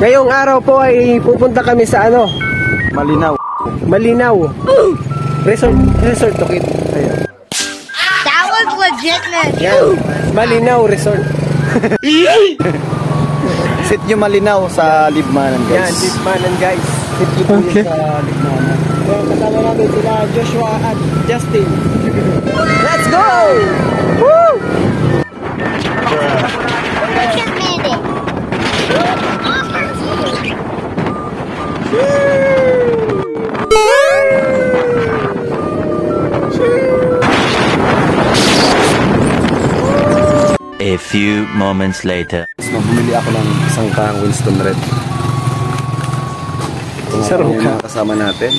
Ngayong araw po ay pupunta kami sa ano? Malinaw. Malinaw. Resort to kid. Ayan. That was legitness. Yan. Malinaw Resort. Sit nyo Malinaw sa Libmanan, guys. Yan, Libmanan, guys. Sit nyo po yun sa Libmanan. Kaya kasama namin sila Joshua at Justin. Let's go! Woo! A few moments later. Bumili ako ng isang kahang Winston Red. Sarap ka. Kasama natin.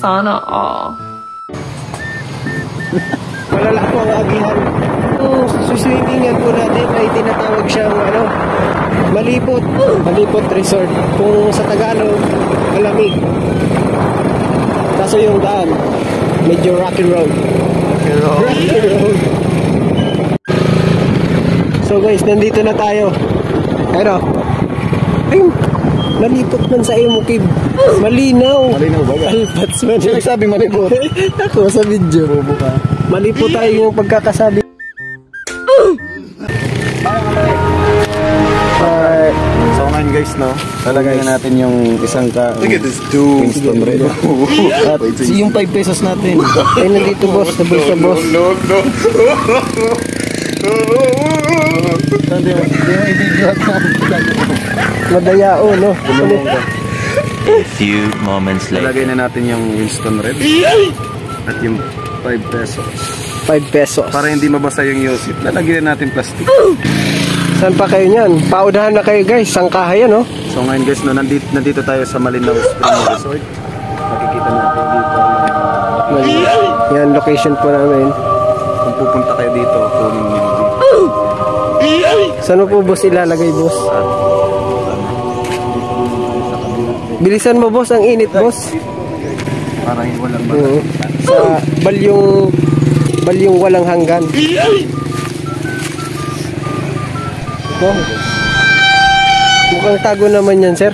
Sana all. Malala po ang agihan. Suswingingan po natin ay tinatawag siyang ano, Malipot. Malipot Resort. Kung sa Tagalog, malamig. Kaso yung daan, medyo rocky road. Rocky road. So guys, nandito na tayo. Ano? Ay, malipot man sa imo, Kib. Malinaw. Malinaw ba? Alpats man. Sino nagsabi malipot? Ako sa video. Malipot tayo yung pagkakasabi. So ngayon guys, no? Talagay na natin yung isang Look at this dude. Winston Red. At yung 5 pesos natin. Ay, nandito boss. Sa bulsa boss. No. Madayao, no? A few moments later. Talagay na natin yung Winston Red. At yung 5 pesos. 5 pesos. Para hindi mabasa yung yosit, lalagyan na natin plastic. Saan pa kayo niyan? Paunahan na kayo guys. Sangkahay yan, no? So ngayon guys, no, nandito tayo sa Malinaw Spring Resort. Makikita natin dito. Yan, location po namin. Kung pupunta kayo dito, kunin nyo dito. Saan po boss ilalagay, boss? Bilisan mo, boss. Ang init, boss. Para walang Sa balyong walang hanggan. Oh. Mukhang tago naman yan, sir.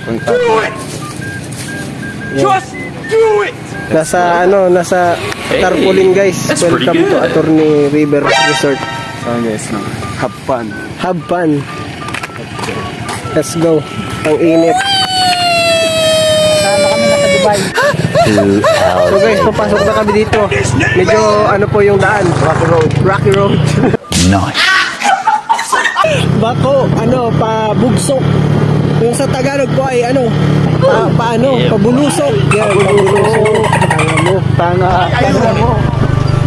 Just do it. Nasa tarpaulin, guys. Welcome to Attorney River Resort. So guys, no, have fun. Have fun. Let's go. Ang init. Sana kami nasa Dubai. So guys, papasok na kami dito. Medyo ano po yung daan. Rocky road. Nice. Bako, pabugsok. Yung sa Tagalog po ay pabulusok. Yan, pabulusok. Tanga mo.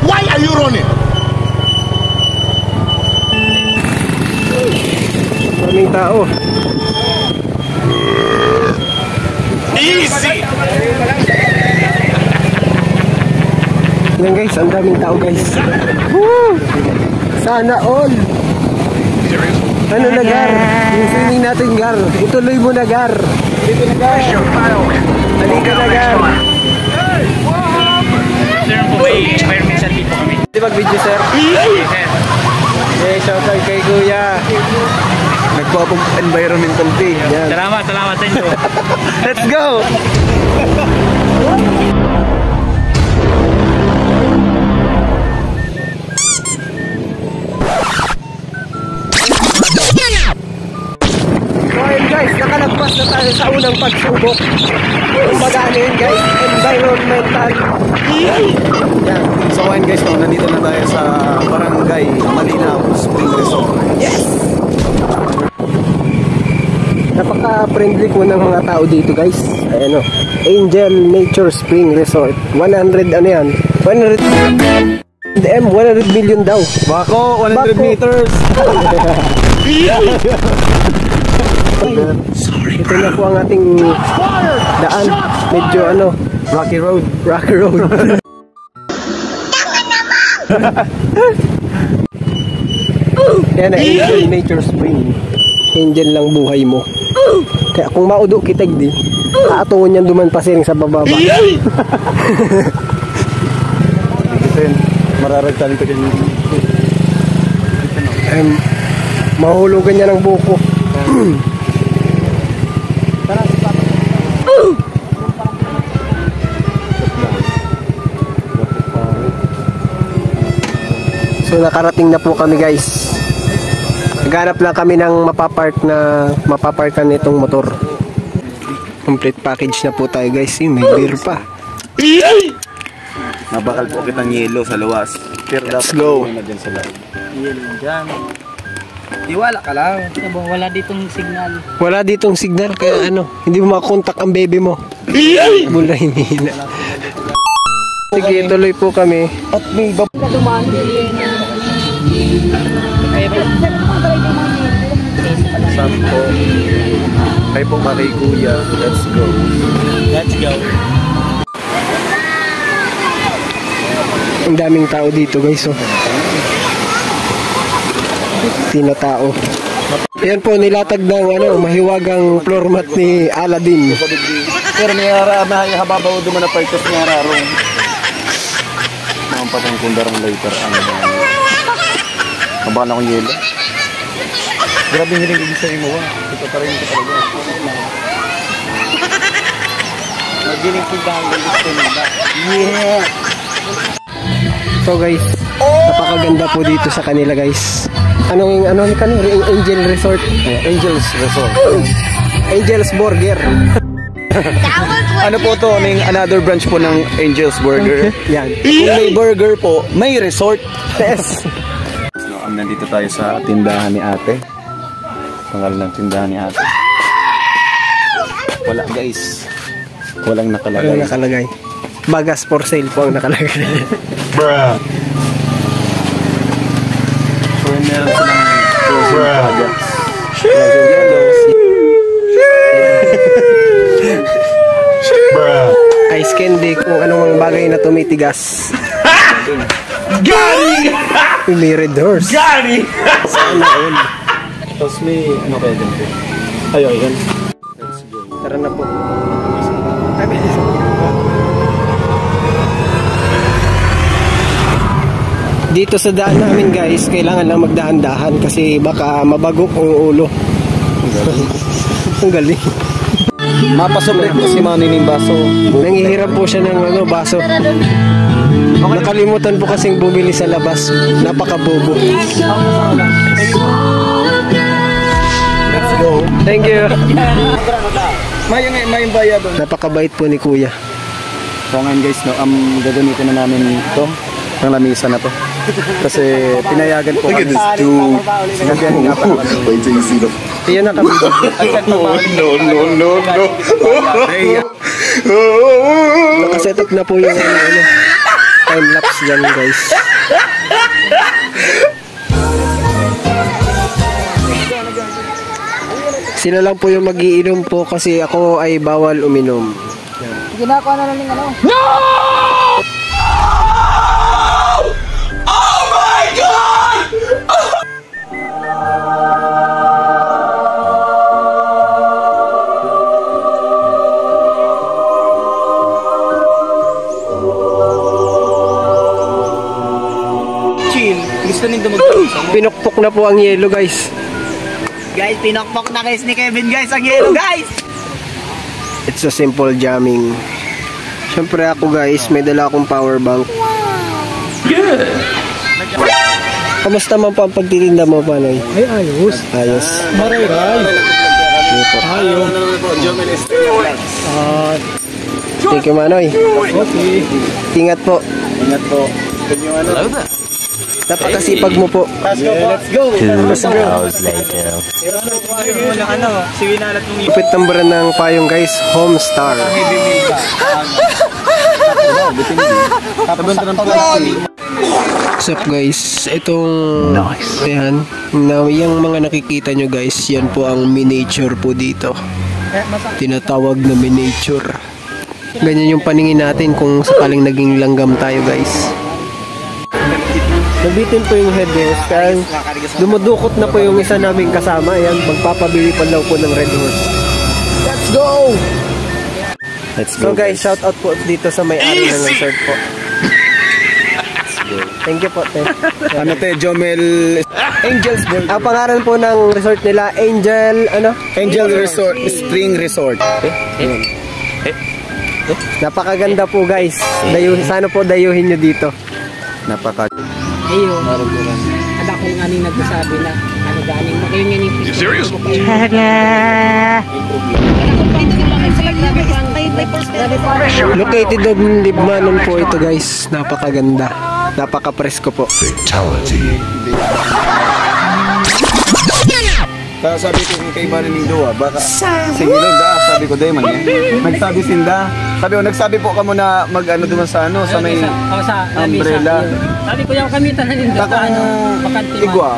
Why are you running? Maraming tao. Easy. Yan guys, ang daming tao guys. Woo! Sana all. Ano na, Gar? Yung swimming natin, Gar. Ituloy mo na, Gar. Dito na, Gar. Halika na, Gar. Sir, may minsan dito kami. Di mag-video, sir? Okay, shoutout kay Kuya. Nagpo-environmental day. Yan. Salamat sa inyo. Let's go! So ayun guys, nakalagpas na tayo sa unang pagsubok. Kumbaga ano yun guys, environmental. Yan. So ngayon guys, no, nandito na tayo sa Barangay Malinaw Spring Resort. Yes! Napaka-friendly po ng mga tao dito guys. Ayan o, Angel Nature Spring Resort. 100 ano yan? 100 million daw. Bako, 100 Bako. meters. Sorry. Ito na po ang ating daan. Medyo Rocky Road. Rocky road. Yan na, Angel Nature Spring. Angel lang buhay mo. Kaya kung maudo kitag di, aatungon yan duman pasiring sa bababa. Mararagtan ito ganyan. Mahulugan niya ng buko. So nakarating na po kami guys. Naghanap lang kami ng mapaparkan nitong motor. Complete package na po tayo guys. May beer pa. Mabakal po kitang yelo sa luwas. Pero Let's dapat go. na dyan sa loob. Diyan. Tiwala ka lang. Wala ditong signal. Wala ditong signal kaya ano, hindi mo makakontak ang baby mo. Mula hinihina. Sige, tuloy po kami. At may Sampo. Kayo po kay Kuya. Let's go. Let's go. ang daming tao dito guys. Oh. Tinatao. Yan po nilatag ng mahiwagang floor mat ni Aladdin. Pero may hababaw duman na pagkas niya rarong. Mga patang kundarang later. Kabahan akong yelo. Grabe hiling ibig sa imo. Ito pa rin ito talaga. Magiling puntahan ko gusto nila. Yeah! So guys, napakaganda po dito sa kanila guys. Ano ni kanila? Angel Resort. Angels Resort. Angels Burger. Ano po to? Another branch po ng Angels Burger. Yan. Kung may burger po, may resort. Yes. So, nandito tayo sa tindahan ni ate. Pangalan ng tindahan ni ate. Wala guys. Walang nakalagay. Walang nakalagay. Bagas for sale po ang nakalagay. Bruh. So, meron silang frozen products. Bruh. Ice candy kung anong bagay na tumitigas. Gani! May red horse. Gani! Sana all. Tapos may ano kaya dyan po? Ayun. Tara na po. Dito sa daan namin guys, kailangan lang magdahan-dahan kasi baka mabagok ang ulo. Ang galing. Mapasobre po si Manny ng baso. Nangihiram po siya ng baso. Nakalimutan po kasing bumili sa labas. Napakabobo. Let's go. Thank you. May bayad doon. Napakabait po ni Kuya. So ngayon guys, gagamitin na namin ito. Ang lamisa na to. Kasi pinayagan po kami. Look at this dude. Gabihan nga pa kami. Wait till you see the. Iyan na kami. No. Nakaset up na po yung time lapse dyan guys. Sila lang po yung magiinom po kasi ako ay bawal uminom. Ginagawa na lang yung Gusto nindo mag-usap. Pinukpok na po ang yelo guys. Guys, pinokpok na guys ni Kevin guys ang yelo guys. It's a simple jamming. Siyempre ako guys, may dala akong power bank. Good! Kamusta man po ang pagtitinda mo, Panoy? Ay, ayos. Ayos. Maray-ray. Ayos. Thank you, Manoy. Okay. Ingat po. Ingat po. Napakasipag mo po. Let's go. 2 hours later. Sige na alat mong Kupit ng brand ng payong guys, Homestar. What's up guys? Itong ayan, yung mga nakikita nyo guys, yan po ang miniature po dito. Tinatawag na miniature. Ganyan yung paningin natin kung sakaling naging langgam tayo guys. Nabitin po yung headrest kaya dumudukot na po yung isa naming kasama. Ayan, magpapabili pa daw po ng red horse. Let's go! Let's So guys, shout out po dito sa may-ari ng resort po. go. Thank you po, te. Ano te, Jomel Angels World. Ang pangalan po ng resort nila, Angel Resort, Spring Resort. Napakaganda po guys. Sana po dayuhin nyo dito. Napaka. Ayun. Ada ko nga ning nagsasabi na ano ganing makayon nga ning picture. Serious? Located on Libmanon po ito guys. Napakaganda. Napaka-presko po. Kaya sabi ko kay Manning Dua, baka sige lang sabi ko dai man yan. Nagsabi po kamo na mag-ano doon sa ano sa may umbrella. Sabi ko yung kamitan na nindo Baka ano bakante man. igwa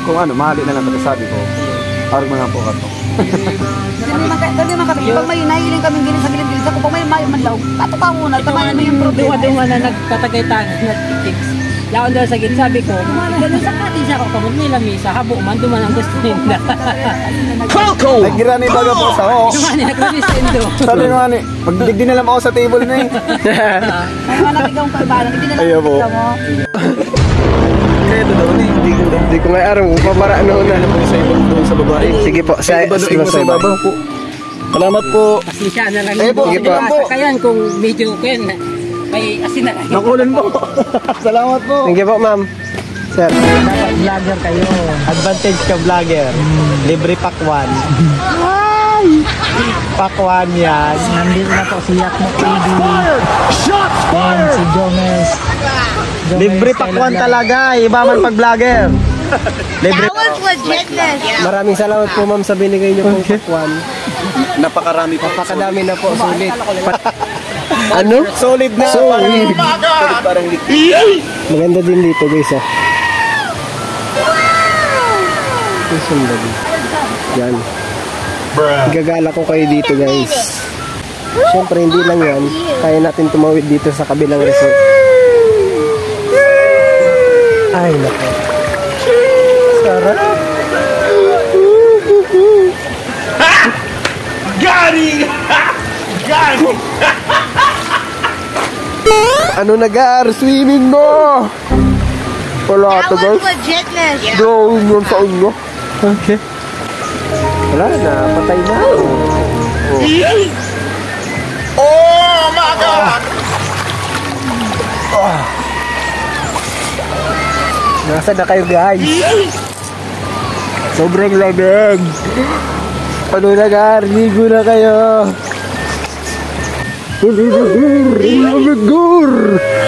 kung ano mahali na lang kasi sabi ko. Arog man po kato. Dali man kami. Pag may nailing kami gini sa gilid-gilid ako, pag may man daw, tatawa mo na, tamayan mo yung problema. Duwa na nagpatagay-tagay na tips. Yaon daw sa gilid, sabi ko, gano'n sa katin siya ako, kamot may lamisa, habo man, duman ang gusto nila. Nagirani baga po sa ho. Duman, nagpapisindo. Sabi nga ni, magdigdi na lang ako sa table na eh. Ay, malapit akong kaibalan, hindi na lang Ayaw po. kita mo. Kaya ito daw, Hindi ko nga araw. Pamara ano na. sa ibang doon sa babae. Sige po. Sa ibabaw po. Salamat po. Pasensya na lang. Eh po, sige po. Kaya kung medyo kaya may asin na lang. Nakulan po. Salamat po. Thank you po ma'am. Sir. Dapat vlogger kayo. Advantage ka vlogger. Libre pakwan. Pakwan yan. Nandito na po si Yakmok TV. And si Jomes. Libre pakwan talaga. Iba man pag vlogger. Libre. Maraming salamat po ma'am sa binigay niyo pong pakwan. Napakarami po. Napakadami na po. Sulit. Ano? Solid na. Solid. Parang liquid. Maganda din dito guys ah. Sundan. Yan. Igagala ko kayo dito guys. Siyempre hindi lang yan. Kaya natin tumawid dito sa kabilang resort. Ay nako. Sarap. Gani! Ano nag-aar? Swimming mo! Wala ito guys. Drawing yun sa inyo. Okay. Wala na. Patay na. Oh my God! Nasa na kayo guys? Sobrang lamig. Ano nag-aar? Ligo na kayo.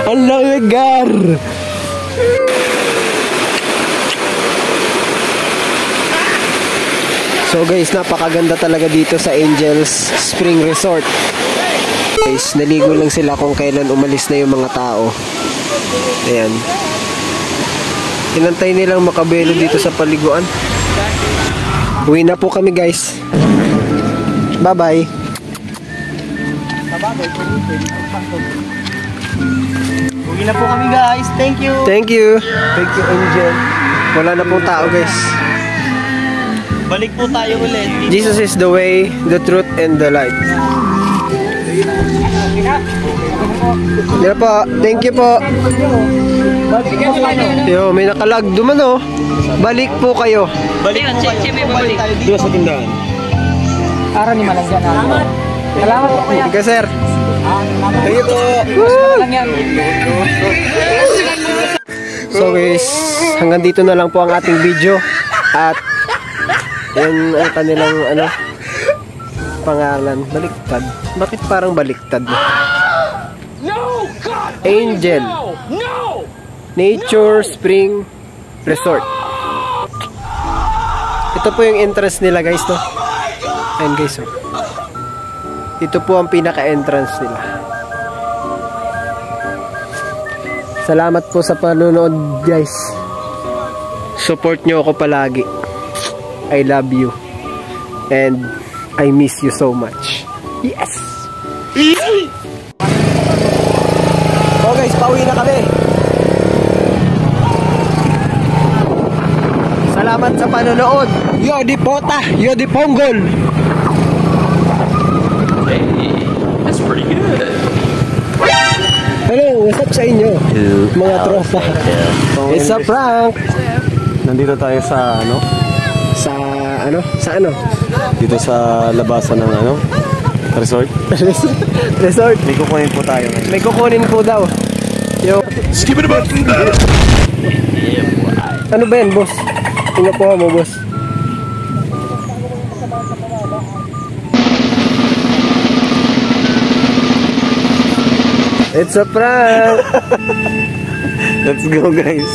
Ang lamig-gar! So guys, napakaganda talaga dito sa Angels Spring Resort. Guys, naligo lang sila kung kailan umalis na yung mga tao. Ayan. Inantay nilang makabelo dito sa paliguan. Uwi na po kami guys. Bye-bye. Uwi na po kami guys. Thank you. Thank you. Thank you, Angel. Wala na pong tao guys. Balik po tayo ulit. Jesus is the way, the truth, and the light. Yan po. Thank you po. Yo, may nakalag. Duman oh. Balik po kayo. Balik po kayo. Balik tayo dito sa tindahan. Araw ni Malagyan. Salamat po kuya. Ika sir. Thank you po. Lang yan. So guys, hanggang dito na lang po ang ating video. At yan ang kanilang ano pangalan. Baliktad. Bakit parang baliktad? Angel Nature Spring Resort. Ito po yung entrance nila guys no? Ayan guys oh. Ito po ang pinaka-entrance nila. Salamat po sa panonood guys. Support nyo ako palagi. I love you. And I miss you so much. Yes! So guys, pauwi na kami. Salamat sa panonood. Yodi Pota, Yodi Ponggol. Hey, that's pretty good. Hello, what's up sa inyo? 2 Mga hours tropa. later. It's a prank. Nandito tayo sa ano? Sa ano? Sa ano? Dito sa labasan ng ano? Resort. Resort. May kukunin po tayo ngayon. May kukunin po daw. Yo. Ano ba yan, boss? Pinukuha mo, boss. It's a prank! Let's go, guys.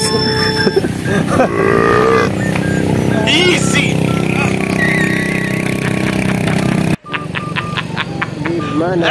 Easy! Mana?